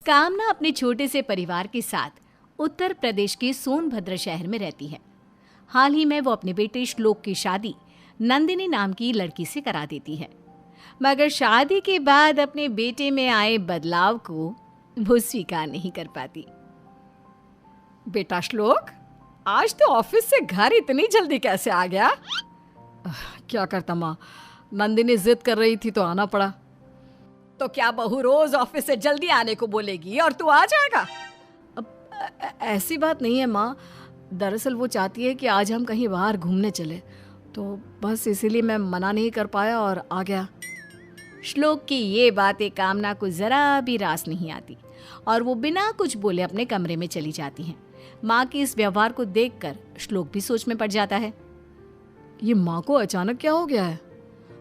कामना अपने छोटे से परिवार के साथ उत्तर प्रदेश के सोनभद्र शहर में रहती है। हाल ही में वो अपने बेटे श्लोक की शादी नंदिनी नाम की लड़की से करा देती है, मगर शादी के बाद अपने बेटे में आए बदलाव को वो स्वीकार नहीं कर पाती। बेटा श्लोक, आज तो ऑफिस से घर इतनी जल्दी कैसे आ गया? क्या करता माँ, नंदिनी जिद कर रही थी तो आना पड़ा। तो क्या बहू रोज ऑफिस से जल्दी आने को बोलेगी और तू आ जाएगा? अब ऐसी बात नहीं है माँ, दरअसल वो चाहती है कि आज हम कहीं बाहर घूमने चले, तो बस इसीलिए मैं मना नहीं कर पाया और आ गया। श्लोक की ये बातें कामना को जरा भी रास नहीं आती और वो बिना कुछ बोले अपने कमरे में चली जाती हैं। माँ के इस व्यवहार को देखकर श्लोक भी सोच में पड़ जाता है। ये माँ को अचानक क्या हो गया है?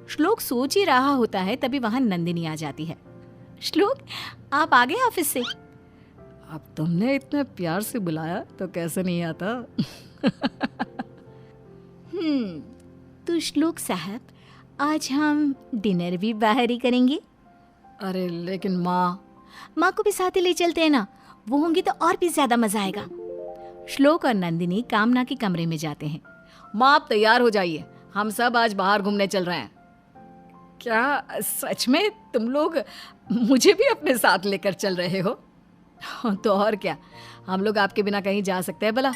श्लोक सोच ही रहा होता है, तभी वहां नंदिनी आ जाती है। श्लोक, आप आ गए ऑफिस से? अब तुमने इतने प्यार से बुलाया तो कैसे नहीं आता। तो श्लोक साहब, आज हम डिनर भी बाहर ही करेंगे। अरे लेकिन माँ को भी साथ ही ले चलते हैं ना, वो होंगी तो और भी ज्यादा मजा आएगा। श्लोक और नंदिनी कामना के कमरे में जाते हैं। माँ आप तैयार हो जाइए, हम सब आज बाहर घूमने चल रहे हैं। क्या सच में तुम लोग मुझे भी अपने साथ लेकर चल रहे हो? तो और क्या, हम लोग आपके बिना कहीं जा सकते हैं भला?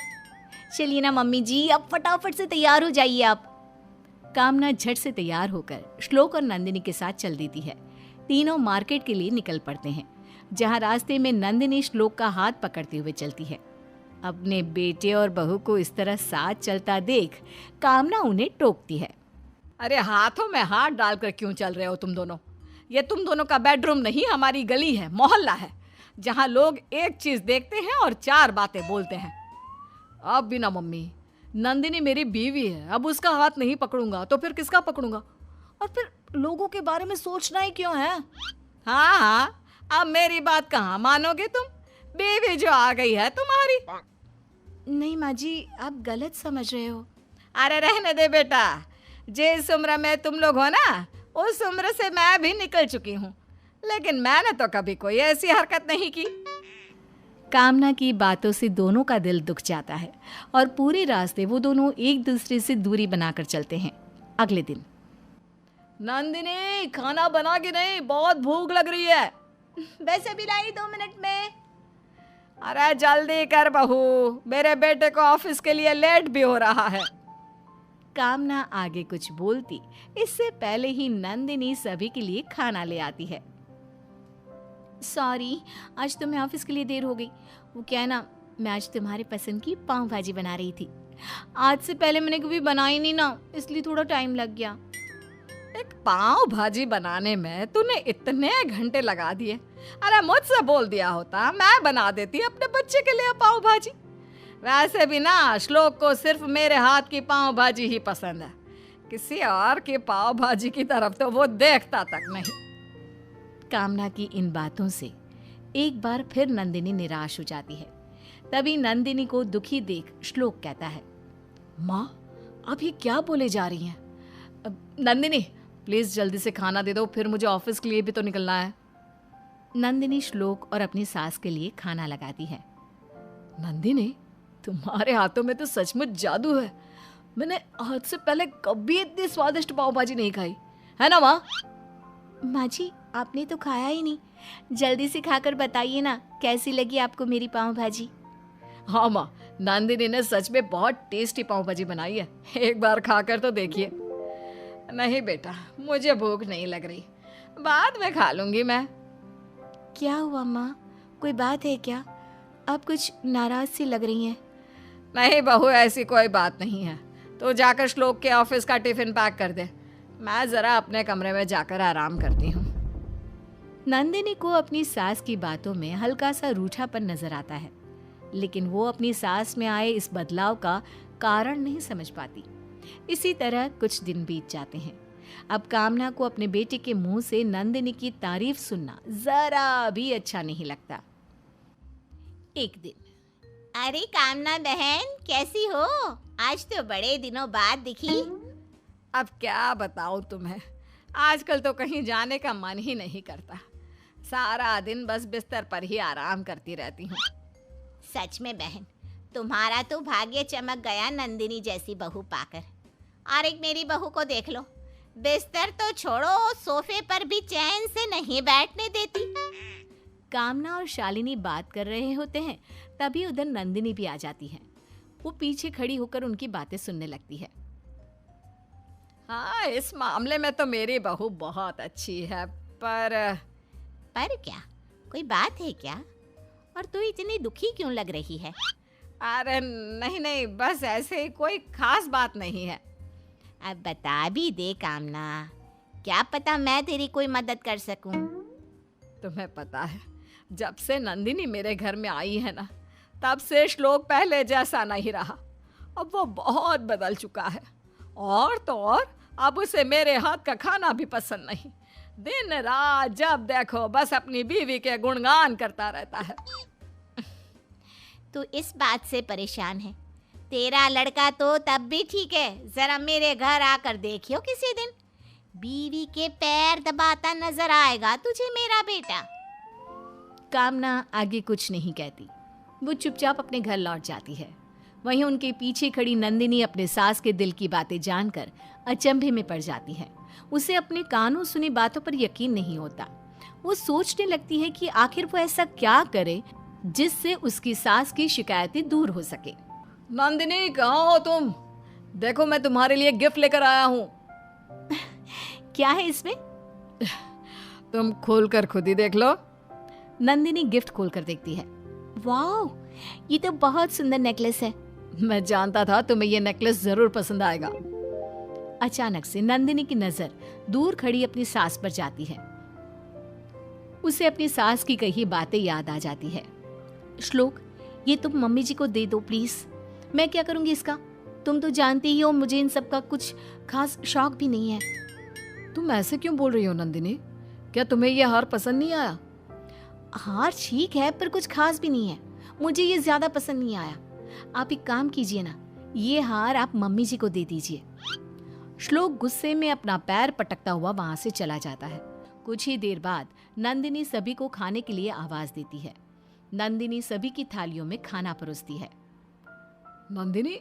चलिए ना मम्मी जी, अब फटाफट से तैयार हो जाइए आप। कामना झट से तैयार होकर श्लोक और नंदिनी के साथ चल देती है। तीनों मार्केट के लिए निकल पड़ते हैं, जहां रास्ते में नंदिनी श्लोक का हाथ पकड़ते हुए चलती है। अपने बेटे और बहू को इस तरह साथ चलता देख कामना उन्हें टोकती है। अरे हाथों में हाथ डालकर क्यों चल रहे हो तुम दोनों? ये तुम दोनों का बेडरूम नहीं, हमारी गली है, मोहल्ला है, जहां लोग एक चीज देखते हैं और चार बातें बोलते हैं। अब भी ना मम्मी, नंदिनी मेरी बीवी है, अब उसका हाथ नहीं पकड़ूंगा तो फिर किसका पकड़ूंगा? और फिर लोगों के बारे में सोचना ही क्यों है? हाँ, अब मेरी बात कहाँ मानोगे तुम? बीवी जो आ गई है तुम्हारी। नहीं माँ जी, आप गलत समझ रहे हो। अरे रहने दे बेटा, जिस उम्र में तुम लोग हो ना, उस उम्र से मैं भी निकल चुकी हूँ, लेकिन मैंने तो कभी कोई ऐसी हरकत नहीं की। कामना की बातों से दोनों का दिल दुख जाता है और पूरे रास्ते वो दोनों एक दूसरे से दूरी बनाकर चलते हैं। अगले दिन, नंदिनी खाना बना के नहीं, बहुत भूख लग रही है। वैसे भी लाई 2 मिनट में। अरे जल्दी कर बहू, मेरे बेटे को ऑफिस के लिए लेट भी हो रहा है। कामना आगे कुछ बोलती इससे पहले ही नंदिनी सभी के लिए खाना ले आती है। सॉरी, आज तुम्हें ऑफिस के लिए देर हो गई। वो क्या है ना, मैं आज तुम्हारे पसंद की पाव भाजी बना रही थी। आज से पहले मैंने कभी बनाई नहीं ना, इसलिए थोड़ा टाइम लग गया। एक पाव भाजी बनाने में तूने इतने घंटे लगा दिए। अरे मुझसे बोल दिया होता, मैं बना देती अपने बच्चे के लिए पाव भाजी। वैसे भी ना श्लोक को सिर्फ मेरे हाथ की पाव भाजी ही पसंद है, किसी और की पाव भाजी की तरफ तो वो देखता तक नहीं। कामना की इन बातों से एक बार फिर नंदिनी निराश हो जाती है। तभी नंदिनी को दुखी देख श्लोक कहता है, माँ अब ये क्या बोले जा रही हैं? नंदिनी प्लीज जल्दी से खाना दे दो, फिर मुझे ऑफिस के लिए भी तो निकलना है। नंदिनी श्लोक और अपनी सास के लिए खाना लगाती है। नंदिनी, तुम्हारे हाथों में तो सचमुच जादू है। मैंने आज से पहले कभी इतनी स्वादिष्ट पाव भाजी नहीं खाई है ना माँ? माँ जी, आपने तो खाया ही नहीं, जल्दी से खाकर बताइए ना कैसी लगी आपको मेरी पाव भाजी। हाँ माँ, नंदिनी ने सच में बहुत टेस्टी पाव भाजी बनाई है, एक बार खाकर तो देखिए। नहीं बेटा, मुझे भूख नहीं लग रही, बाद में खा लूंगी मैं। क्या हुआ माँ, कोई बात है क्या? आप कुछ नाराज सी लग रही हैं। नहीं बहू, ऐसी कोई बात नहीं है। तो जाकर श्लोक के ऑफिस का टिफिन पैक कर दे, मैं जरा अपने कमरे में जाकर आराम करती हूँ। नंदिनी को अपनी सास की बातों में हल्का सा रूठापन नजर आता है, लेकिन वो अपनी सास में आए इस बदलाव का कारण नहीं समझ पाती। इसी तरह कुछ दिन बीत जाते हैं। अब कामना को अपने बेटे के मुंह से नंदिनी की तारीफ सुनना जरा भी अच्छा नहीं लगता। एक दिन, अरे कामना बहन, कैसी हो? आज तो बड़े दिनों बाद दिखी। अब क्या बताऊं तुम्हें, आजकल तो कहीं जाने का मन ही नहीं करता। सारा दिन बस बिस्तर पर ही आराम करती रहती हूँ। सच में बहन, तुम्हारा तो भाग्य चमक गया नंदिनी जैसी बहू पाकर। और एक मेरी बहू को देख लो, बिस्तर तो छोड़ो, सोफे पर भी चैन से नहीं बैठने देती। कामना और शालिनी बात कर रहे होते हैं, तभी उधर नंदिनी भी आ जाती है। वो पीछे खड़ी होकर उनकी बातें सुनने लगती है। हाँ, इस मामले में तो मेरी बहू बहुत अच्छी है, पर क्या? कोई बात है क्या? और तू इतनी दुखी क्यों लग रही है? अरे नहीं नहीं, बस ऐसे ही, कोई खास बात नहीं है। अब बता भी दे कामना, क्या पता मैं तेरी कोई मदद कर सकूं। तुम्हें पता है, जब से नंदिनी मेरे घर में आई है ना, तब से श्लोक पहले जैसा नहीं रहा। अब वो बहुत बदल चुका है, और तो और अब उसे मेरे हाथ का खाना भी पसंद नहीं। दिन रात जब देखो बस अपनी बीवी के गुणगान करता रहता है। तू इस बात से परेशान है? तेरा लड़का तो तब भी ठीक है, जरा मेरे घर आकर देखियो किसी दिन, बीवी के पैर दबाता नजर आएगा तुझे मेरा बेटा। कामना आगे कुछ नहीं कहती, वो चुपचाप अपने घर लौट जाती है। वहीं उनके पीछे खड़ी नंदिनी अपने सास के दिल की बातें जानकर अचंभे में पड़ जाती है। उसे अपने कानों सुनी बातों पर यकीन नहीं होता। वो सोचने लगती है कि आखिर वो ऐसा क्या करे जिससे उसकी सास की शिकायतें दूर हो सके। नंदिनी, कहाँ हो तुम? देखो, मैं तुम्हारे लिए गिफ्ट लेकर आया हूँ। क्या है इसमें? तुम खोलकर खुद ही देख लो। नंदिनी गिफ्ट खोलकर देखती है। वाह, ये तो बहुत सुंदर नेकलेस है। मैं जानता था तुम्हें ये नेकलेस जरूर पसंद आएगा। अचानक से नंदिनी की नजर दूर खड़ी अपनी सास पर जाती है। उसे अपनी सास की कही बातें याद आ जाती है। श्लोक, ये तुम मम्मी जी को दे दो प्लीज। मैं क्या करूंगी इसका? तुम तो जानती ही हो मुझे इन सब का कुछ खास शौक भी नहीं है। तुम ऐसे क्यों बोल रही हो नंदिनी? क्या तुम्हें ये हार पसंद नहीं आया? हार ठीक है, पर कुछ खास भी नहीं है। मुझे ये ज्यादा पसंद नहीं आया। आप एक काम कीजिए ना, ये हार आप मम्मी जी को दे दीजिए। श्लोक गुस्से में अपना पैर पटकता हुआ वहां से चला जाता है। कुछ ही देर बाद नंदिनी सभी को खाने के लिए आवाज देती है। नंदिनी सभी की थालियों में खाना परोसती है। नंदिनी,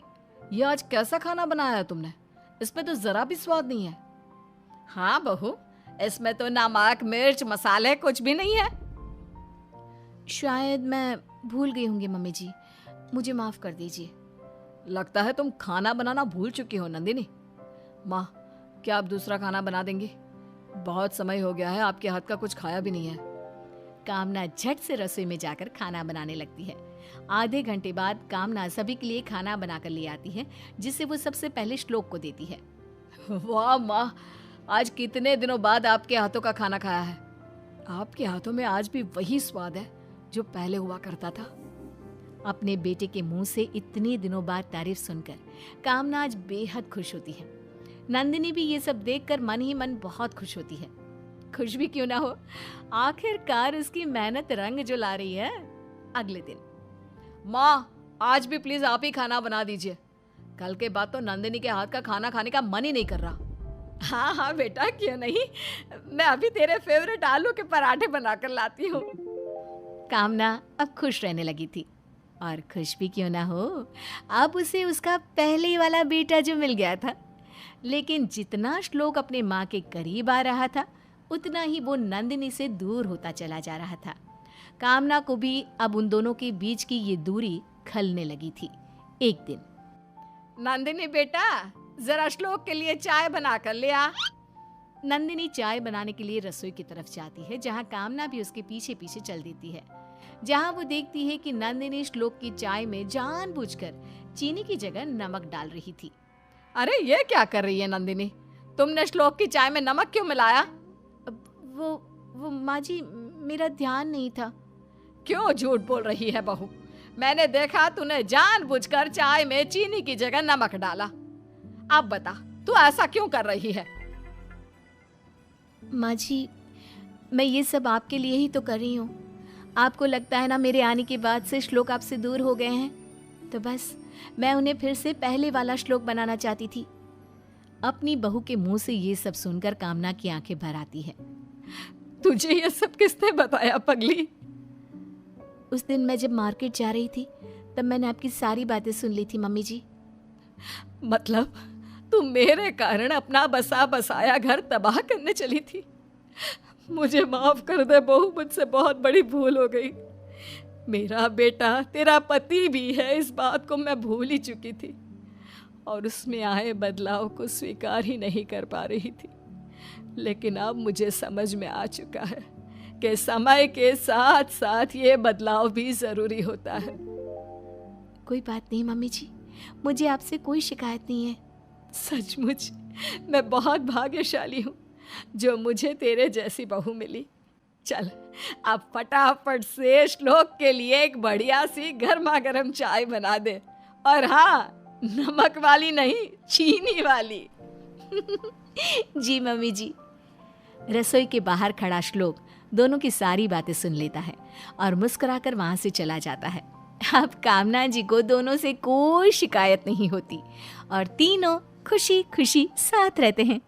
ये आज कैसा खाना बनाया है तुमने? इसमें तो जरा भी स्वाद नहीं है। हाँ बहू, इसमें तो नमक मिर्च मसाले कुछ भी नहीं है। शायद मैं भूल गई होंगी मम्मी जी, मुझे माफ कर दीजिए। लगता है तुम खाना बनाना भूल चुकी हो नंदिनी। माँ, क्या आप दूसरा खाना बना देंगी? बहुत समय हो गया है, आपके हाथ का कुछ खाया भी नहीं है। कामना झट से रसोई में जाकर खाना बनाने लगती है। आधे घंटे बाद कामना सभी के लिए खाना बनाकर ले आती है, जिसे वो सबसे पहले श्लोक को देती है। वाह माँ, आज कितने दिनों बाद आपके हाथों का खाना खाया है। आपके हाथों में आज भी वही स्वाद है जो पहले हुआ करता था। अपने बेटे के मुंह से इतने दिनों बाद तारीफ सुनकर कामना आज बेहद खुश होती है। नंदिनी भी ये सब देखकर मन ही मन बहुत खुश होती है। खुश भी क्यों ना हो, आखिरकार उसकी मेहनत रंग जो ला रही है। अगले दिन, माँ आज भी प्लीज आप ही खाना बना दीजिए। कल के बाद तो नंदिनी के हाथ का खाना खाने का मन ही नहीं कर रहा। हाँ हाँ बेटा, क्यों नहीं, मैं अभी तेरे फेवरेट आलू के पराठे बनाकर लाती हूँ। कामना अब खुश रहने लगी थी, और खुश भी क्यों ना हो, अब उसे उसका पहले वाला बेटा जो मिल गया था। लेकिन जितना श्लोक अपने माँ के करीब आ रहा था, उतना ही वो नंदिनी से दूर होता चला जा रहा था। कामना को भी अब उन दोनों के बीच की ये दूरी खलने लगी थी। एक दिन, नंदिनी बेटा, जरा श्लोक के लिए चाय बना कर ले आ। नंदिनी चाय बनाने के लिए रसोई की तरफ जाती है, जहाँ कामना भी उसके पीछे पीछे चल देती है। जहाँ वो देखती है कि नंदिनी श्लोक की चाय में जानबूझकर चीनी की जगह नमक डाल रही थी। अरे ये क्या कर रही है नंदिनी? तुमने श्लोक की चाय में नमक क्यों मिलाया? वो माँ जी, मेरा ध्यान नहीं था। क्यों झूठ बोल रही है बहू? मैंने देखा तूने जानबूझकर चाय में चीनी की जगह नमक डाला। अब बता, तू ऐसा क्यों कर रही है? माँ जी, मैं ये सब आपके लिए ही तो कर रही हूँ। आपको लगता है ना मेरे आने के बाद से श्लोक आपसे दूर हो गए हैं, तो बस मैं उन्हें फिर से पहले वाला श्लोक बनाना चाहती थी। अपनी बहू के मुंह से ये सब सुनकर कामना की आंखें भर आती है। तुझे ये सब किसने बताया पगली? उस दिन मैं जब मार्केट जा रही थी तब मैंने आपकी सारी बातें सुन ली थी मम्मी जी। मतलब तू मेरे कारण अपना बसा बसाया घर तबाह करने चली थी? मुझे माफ कर दे बहू, मुझसे बहुत बड़ी भूल हो गई। मेरा बेटा तेरा पति भी है, इस बात को मैं भूल ही चुकी थी और उसमें आए बदलाव को स्वीकार ही नहीं कर पा रही थी। लेकिन अब मुझे समझ में आ चुका है कि समय के साथ साथ ये बदलाव भी जरूरी होता है। कोई बात नहीं मम्मी जी, मुझे आपसे कोई शिकायत नहीं है। सचमुच मैं बहुत भाग्यशाली हूँ जो मुझे तेरे जैसी बहू मिली। चल अब फटाफट से श्लोक के लिए एक बढ़िया सी गर्मा गर्म चाय बना दे, और हाँ, नमक वाली नहीं, चीनी वाली। जी मम्मी जी। रसोई के बाहर खड़ा श्लोक दोनों की सारी बातें सुन लेता है और मुस्कुराकर वहां से चला जाता है। अब कामना जी को दोनों से कोई शिकायत नहीं होती और तीनों खुशी खुशी साथ रहते हैं।